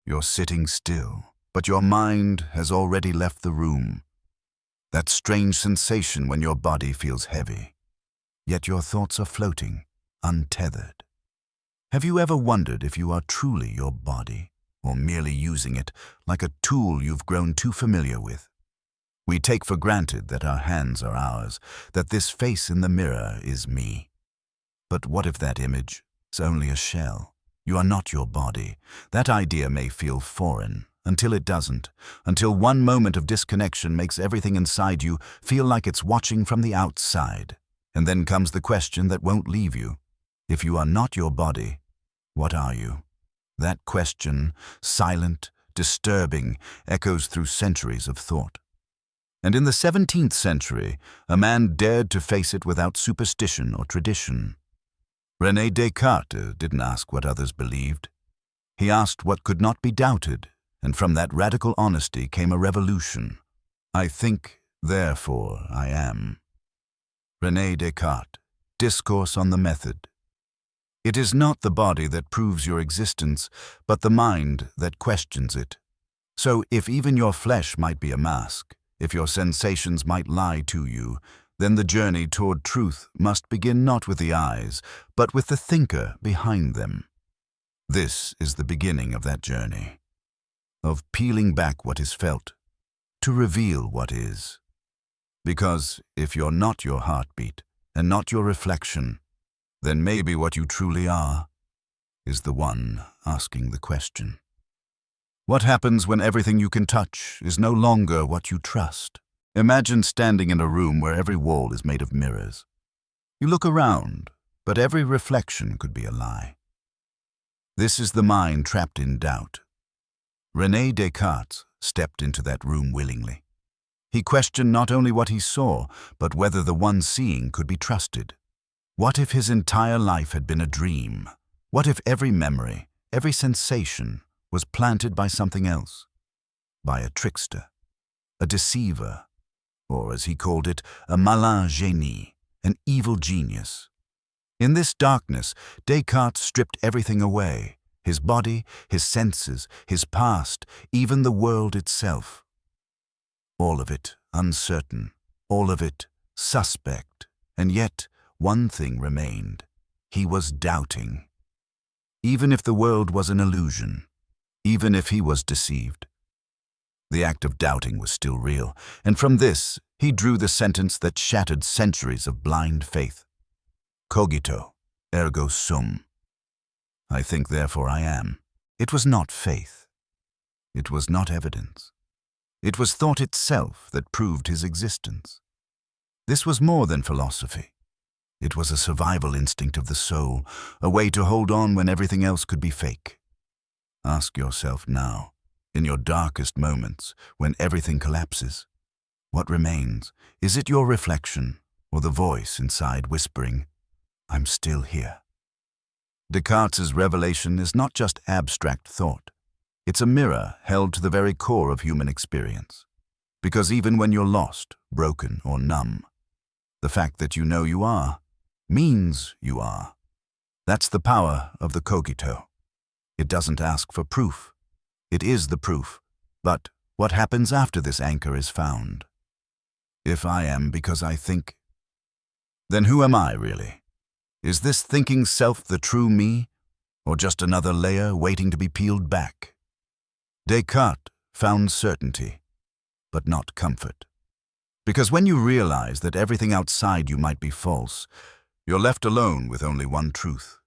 You're sitting still, but your mind has already left the room. That strange sensation when your body feels heavy, yet your thoughts are floating, untethered. Have you ever wondered if you are truly your body, or merely using it like a tool you've grown too familiar with? We take for granted that our hands are ours, that this face in the mirror is me. But what if that image is only a shell? You are not your body. That idea may feel foreign, until it doesn't, until one moment of disconnection makes everything inside you feel like it's watching from the outside. And then comes the question that won't leave you. If you are not your body, what are you? That question, silent, disturbing, echoes through centuries of thought. And in the 17th century, a man dared to face it without superstition or tradition. René Descartes didn't ask what others believed. He asked what could not be doubted, and from that radical honesty came a revolution. I think, therefore I am. René Descartes, Discourse on the Method. It is not the body that proves your existence, but the mind that questions it. So if even your flesh might be a mask, if your sensations might lie to you, then the journey toward truth must begin not with the eyes, but with the thinker behind them. This is the beginning of that journey, of peeling back what is felt, to reveal what is. Because if you're not your heartbeat, and not your reflection, then maybe what you truly are is the one asking the question. What happens when everything you can touch is no longer what you trust? Imagine standing in a room where every wall is made of mirrors. You look around, but every reflection could be a lie. This is the mind trapped in doubt. René Descartes stepped into that room willingly. He questioned not only what he saw, but whether the one seeing could be trusted. What if his entire life had been a dream? What if every memory, every sensation, was planted by something else? By a trickster, a deceiver, or as he called it, a malin génie, an evil genius. In this darkness, Descartes stripped everything away, his body, his senses, his past, even the world itself. All of it uncertain, all of it suspect, and yet one thing remained. He was doubting. Even if the world was an illusion, even if he was deceived, the act of doubting was still real, and from this he drew the sentence that shattered centuries of blind faith. Cogito, ergo sum. I think, therefore I am. It was not faith. It was not evidence. It was thought itself that proved his existence. This was more than philosophy. It was a survival instinct of the soul, a way to hold on when everything else could be fake. Ask yourself now, in your darkest moments, when everything collapses, what remains? Is it your reflection, or the voice inside whispering, I'm still here? Descartes' revelation is not just abstract thought. It's a mirror held to the very core of human experience. Because even when you're lost, broken, or numb, the fact that you know you are means you are. That's the power of the cogito. It doesn't ask for proof. It is the proof. But what happens after this anchor is found? If I am because I think, then who am I really? Is this thinking self the true me, or just another layer waiting to be peeled back? Descartes found certainty, but not comfort. Because when you realize that everything outside you might be false, you're left alone with only one truth.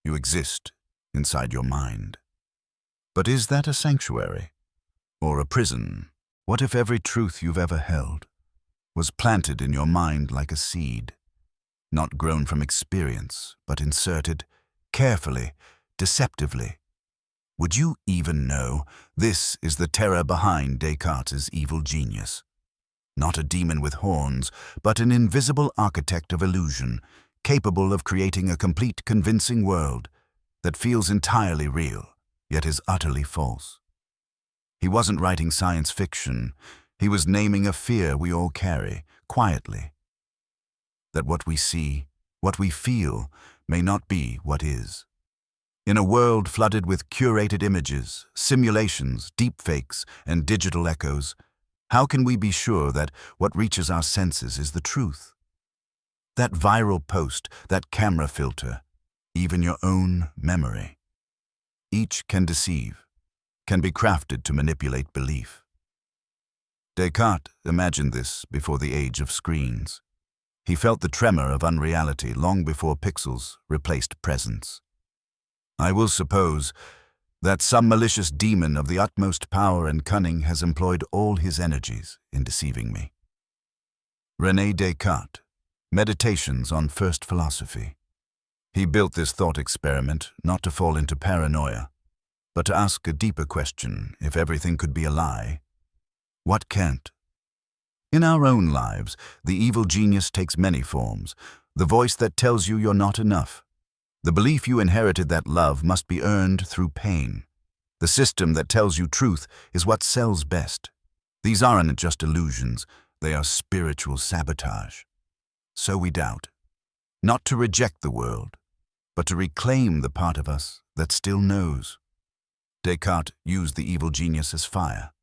You exist inside your mind. But is that a sanctuary? Or a prison? What if every truth you've ever held was planted in your mind like a seed, not grown from experience, but inserted carefully, deceptively? Would you even know? This is the terror behind Descartes' evil genius. Not a demon with horns, but an invisible architect of illusion, capable of creating a complete, convincing world that feels entirely real, yet is utterly false. He wasn't writing science fiction. He was naming a fear we all carry, quietly. That what we see, what we feel, may not be what is. In a world flooded with curated images, simulations, deepfakes, and digital echoes, how can we be sure that what reaches our senses is the truth? That viral post, that camera filter, even your own memory. Each can deceive, can be crafted to manipulate belief. Descartes imagined this before the age of screens. He felt the tremor of unreality long before pixels replaced presence. I will suppose that some malicious demon of the utmost power and cunning has employed all his energies in deceiving me. René Descartes, Meditations on First Philosophy. He built this thought experiment not to fall into paranoia, but to ask a deeper question: if everything could be a lie, what can't? In our own lives, the evil genius takes many forms. The voice that tells you you're not enough. The belief you inherited that love must be earned through pain. The system that tells you truth is what sells best. These aren't just illusions, they are spiritual sabotage. So we doubt, not to reject the world, but to reclaim the part of us that still knows. Descartes used the evil genius as fire,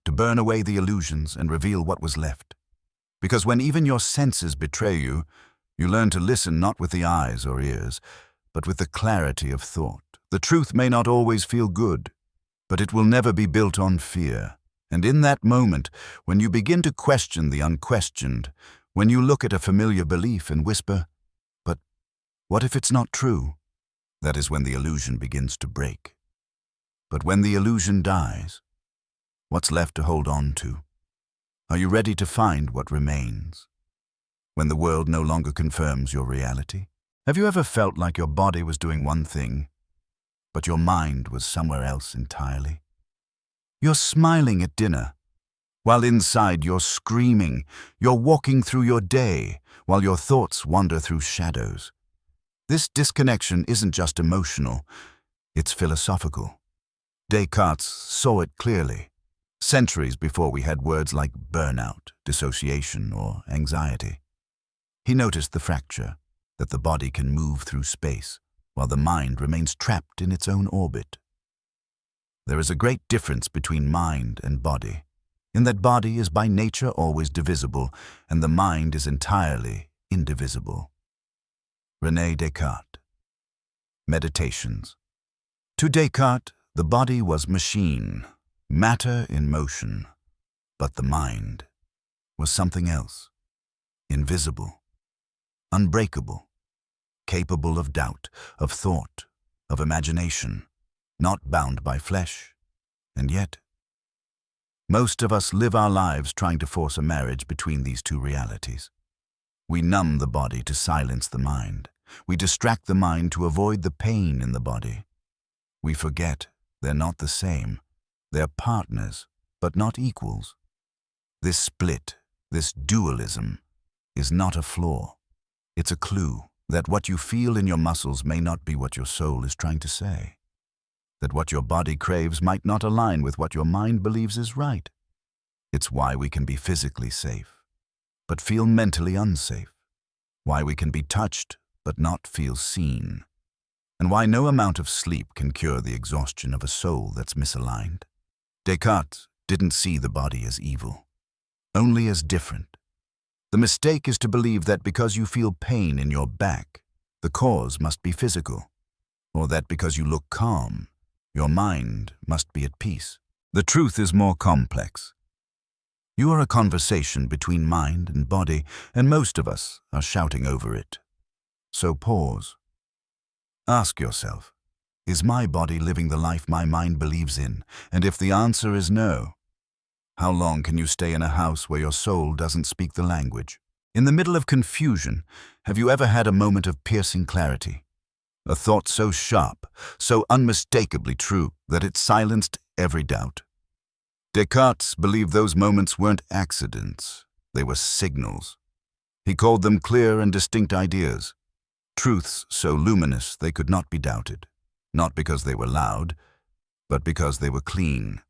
to burn away the illusions and reveal what was left. Because when even your senses betray you, you learn to listen not with the eyes or ears, but with the clarity of thought. The truth may not always feel good, but it will never be built on fear. And in that moment, when you begin to question the unquestioned, when you look at a familiar belief and whisper, "But what if it's not true?" that is when the illusion begins to break. But when the illusion dies, what's left to hold on to? Are you ready to find what remains? When the world no longer confirms your reality? Have you ever felt like your body was doing one thing, but your mind was somewhere else entirely? You're smiling at dinner, while inside you're screaming. You're walking through your day, while your thoughts wander through shadows. This disconnection isn't just emotional, it's philosophical. Descartes saw it clearly, centuries before we had words like burnout, dissociation, or anxiety. He noticed the fracture, that the body can move through space, while the mind remains trapped in its own orbit. There is a great difference between mind and body, in that body is by nature always divisible, and the mind is entirely indivisible. René Descartes. Meditations. To Descartes, the body was machine, matter in motion, but the mind was something else, invisible, unbreakable, capable of doubt, of thought, of imagination, not bound by flesh. And yet, most of us live our lives trying to force a marriage between these two realities. We numb the body to silence the mind. We distract the mind to avoid the pain in the body. We forget they're not the same. They're partners, but not equals. This split, this dualism, is not a flaw. It's a clue that what you feel in your muscles may not be what your soul is trying to say. That what your body craves might not align with what your mind believes is right. It's why we can be physically safe, but feel mentally unsafe. Why we can be touched, but not feel seen. And why no amount of sleep can cure the exhaustion of a soul that's misaligned. Descartes didn't see the body as evil, only as different. The mistake is to believe that because you feel pain in your back, the cause must be physical, or that because you look calm, your mind must be at peace. The truth is more complex. You are a conversation between mind and body, and most of us are shouting over it. So pause. Ask yourself, is my body living the life my mind believes in? And if the answer is no, how long can you stay in a house where your soul doesn't speak the language? In the middle of confusion, have you ever had a moment of piercing clarity? A thought so sharp, so unmistakably true, that it silenced every doubt? Descartes believed those moments weren't accidents, they were signals. He called them clear and distinct ideas, truths so luminous they could not be doubted, not because they were loud, but because they were clean.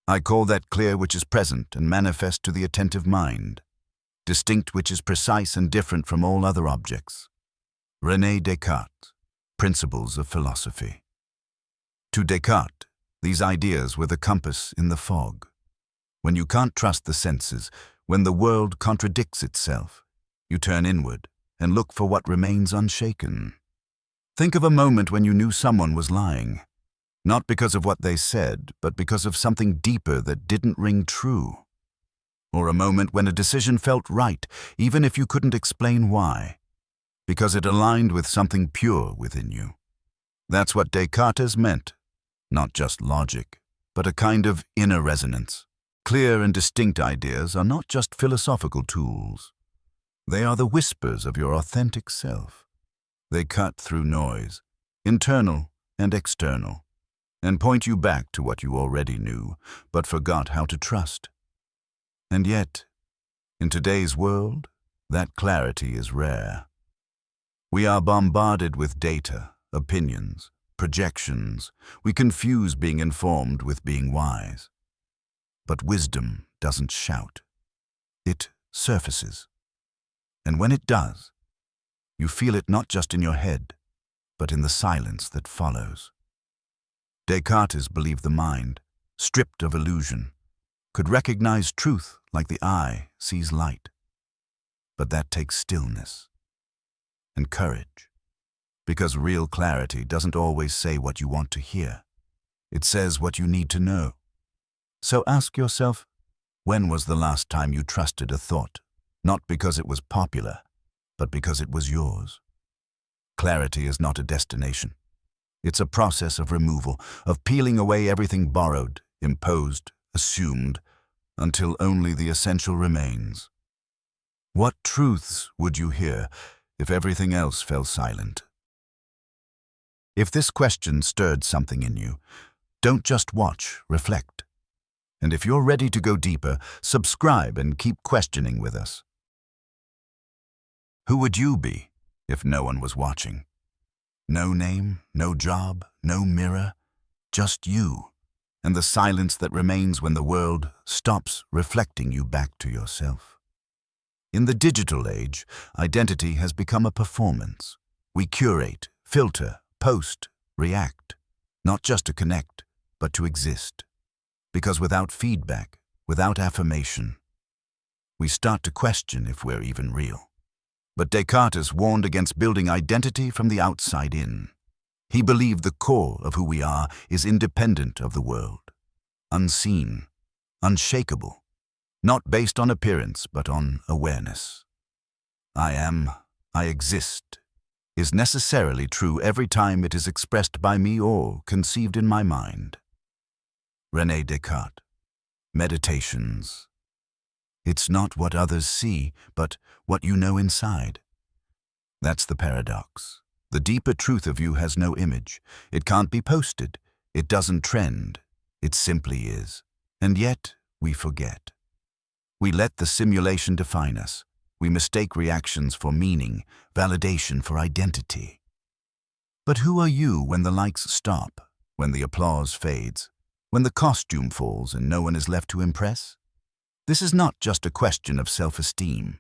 I call that clear which is present and manifest to the attentive mind, distinct which is precise and different from all other objects. René Descartes. principles of philosophy. To Descartes, these ideas were the compass in the fog. When you can't trust the senses, when the world contradicts itself, you turn inward and look for what remains unshaken. Think of a moment when you knew someone was lying, not because of what they said, but because of something deeper that didn't ring true. Or a moment when a decision felt right, even if you couldn't explain why, because it aligned with something pure within you. That's what Descartes meant, not just logic, but a kind of inner resonance. Clear and distinct ideas are not just philosophical tools. They are the whispers of your authentic self. They cut through noise, internal and external, and point you back to what you already knew, but forgot how to trust. And yet, in today's world, that clarity is rare. We are bombarded with data, opinions, projections. We confuse being informed with being wise. But wisdom doesn't shout. It surfaces. And when it does, you feel it not just in your head, but in the silence that follows. Descartes believed the mind, stripped of illusion, could recognize truth like the eye sees light. But that takes stillness and courage, because real clarity doesn't always say what you want to hear. It says what you need to know. So ask yourself, when was the last time you trusted a thought, not because it was popular, but because it was yours? Clarity is not a destination. It's a process of removal, of peeling away everything borrowed, imposed, assumed, until only the essential remains. What truths would you hear if everything else fell silent? If this question stirred something in you, don't just watch, reflect. And if you're ready to go deeper, subscribe and keep questioning with us. Who would you be if no one was watching? No name, no job, no mirror, just you, and the silence that remains when the world stops reflecting you back to yourself. In the digital age, identity has become a performance. We curate, filter, post, react, not just to connect, but to exist. Because without feedback, without affirmation, we start to question if we're even real. But Descartes warned against building identity from the outside in. He believed the core of who we are is independent of the world, unseen, unshakable, not based on appearance but on awareness. I am, I exist, is necessarily true every time it is expressed by me or conceived in my mind. René Descartes. Meditations. It's not what others see, but what you know inside. That's the paradox. The deeper truth of you has no image. It can't be posted. It doesn't trend. It simply is. And yet, we forget. We let the simulation define us. We mistake reactions for meaning, validation for identity. But who are you when the likes stop, when the applause fades, when the costume falls and no one is left to impress? This is not just a question of self-esteem.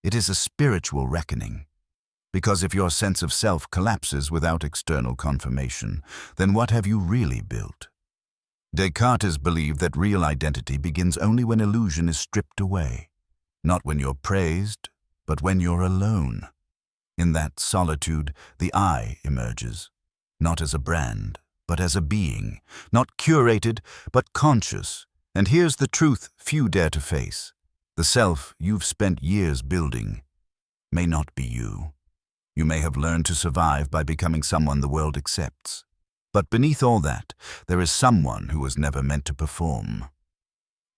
It is a spiritual reckoning. Because if your sense of self collapses without external confirmation, then what have you really built? Descartes believed that real identity begins only when illusion is stripped away. Not when you're praised, but when you're alone. In that solitude, the I emerges, not as a brand, but as a being, not curated, but conscious. And here's the truth few dare to face. The self you've spent years building may not be you. You may have learned to survive by becoming someone the world accepts. But beneath all that, there is someone who was never meant to perform.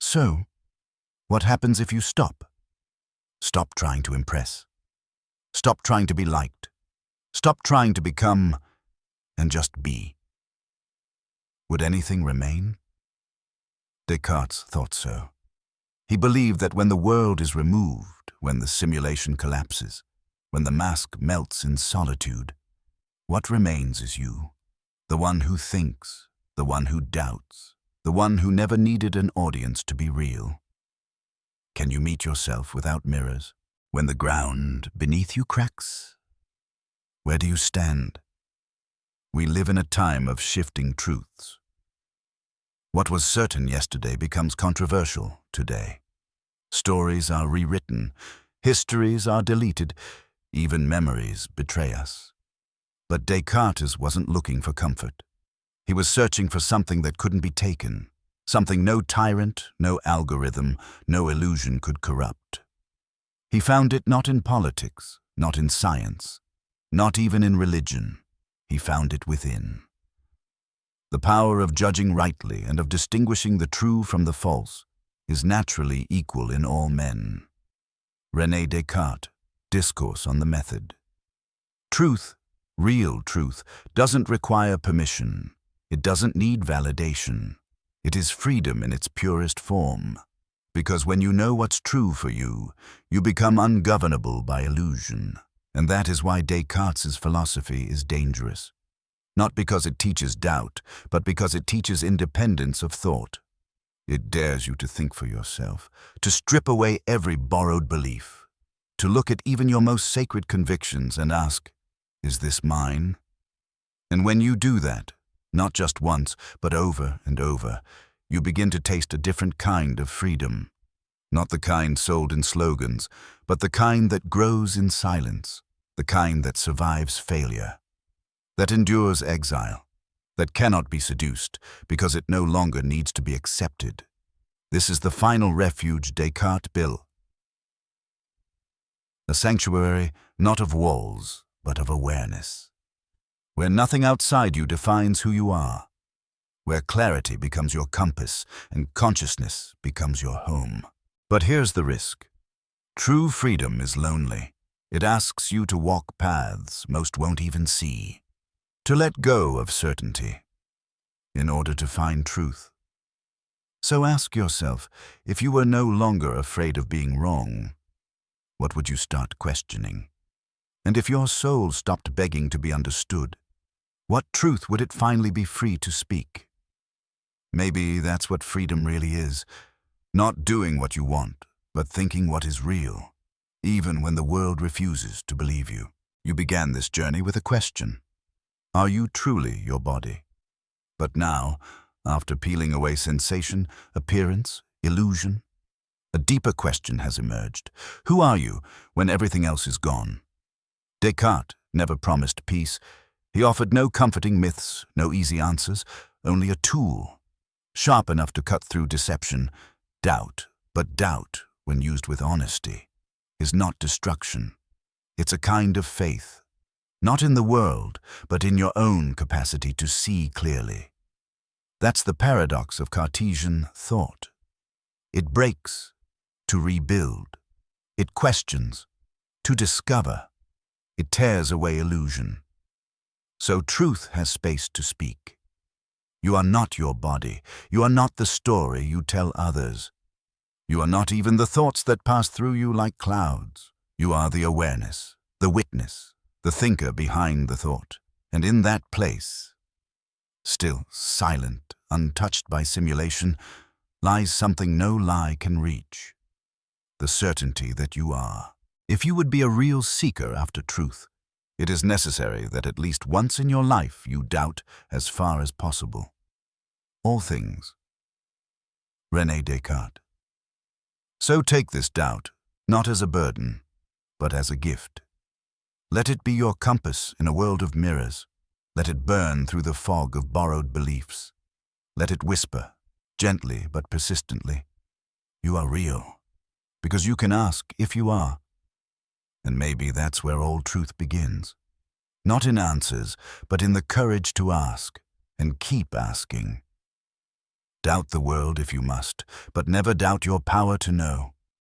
So, what happens if you stop? Stop trying to impress. Stop trying to be liked. Stop trying to become, and just be. Would anything remain? Descartes thought so. He believed that when the world is removed, when the simulation collapses, when the mask melts in solitude, what remains is you, the one who thinks, the one who doubts, the one who never needed an audience to be real. Can you meet yourself without mirrors? When the ground beneath you cracks? Where do you stand? We live in a time of shifting truths. What was certain yesterday becomes controversial today. Stories are rewritten, histories are deleted, even memories betray us. But Descartes wasn't looking for comfort. He was searching for something that couldn't be taken, something no tyrant, no algorithm, no illusion could corrupt. He found it not in politics, not in science, not even in religion. He found it within. The power of judging rightly and of distinguishing the true from the false is naturally equal in all men. René Descartes, Discourse on the Method. Truth, real truth, doesn't require permission. It doesn't need validation. It is freedom in its purest form. Because when you know what's true for you, you become ungovernable by illusion. And that is why Descartes' philosophy is dangerous. Not because it teaches doubt, but because it teaches independence of thought. It dares you to think for yourself, to strip away every borrowed belief, to look at even your most sacred convictions and ask, is this mine? And when you do that, not just once, but over and over, you begin to taste a different kind of freedom. Not the kind sold in slogans, but the kind that grows in silence, the kind that survives failure, that endures exile, that cannot be seduced because it no longer needs to be accepted. This is the final refuge Descartes built. A sanctuary not of walls, but of awareness, where nothing outside you defines who you are, where clarity becomes your compass and consciousness becomes your home. But here's the risk. True freedom is lonely. It asks you to walk paths most won't even see, to let go of certainty in order to find truth. So ask yourself, if you were no longer afraid of being wrong, what would you start questioning? And if your soul stopped begging to be understood, what truth would it finally be free to speak? Maybe that's what freedom really is, not doing what you want, but thinking what is real, even when the world refuses to believe you. You began this journey with a question. Are you truly your body? But now, after peeling away sensation, appearance, illusion, a deeper question has emerged. Who are you when everything else is gone? Descartes never promised peace. He offered no comforting myths, no easy answers, only a tool, sharp enough to cut through deception, doubt. But doubt, when used with honesty, is not destruction. It's a kind of faith, not in the world, but in your own capacity to see clearly. That's the paradox of Cartesian thought. It breaks to rebuild. It questions to discover. It tears away illusion. So truth has space to speak. You are not your body. You are not the story you tell others. You are not even the thoughts that pass through you like clouds. You are the awareness, the witness, the thinker behind the thought. And in that place, still, silent, untouched by simulation, lies something no lie can reach. The certainty that you are. If you would be a real seeker after truth, it is necessary that at least once in your life you doubt as far as possible. All things. René Descartes. So take this doubt, not as a burden, but as a gift. Let it be your compass in a world of mirrors. Let it burn through the fog of borrowed beliefs. Let it whisper, gently but persistently, you are real, because you can ask if you are. And maybe that's where all truth begins. Not in answers, but in the courage to ask, and keep asking. Doubt the world if you must, but never doubt your power to know.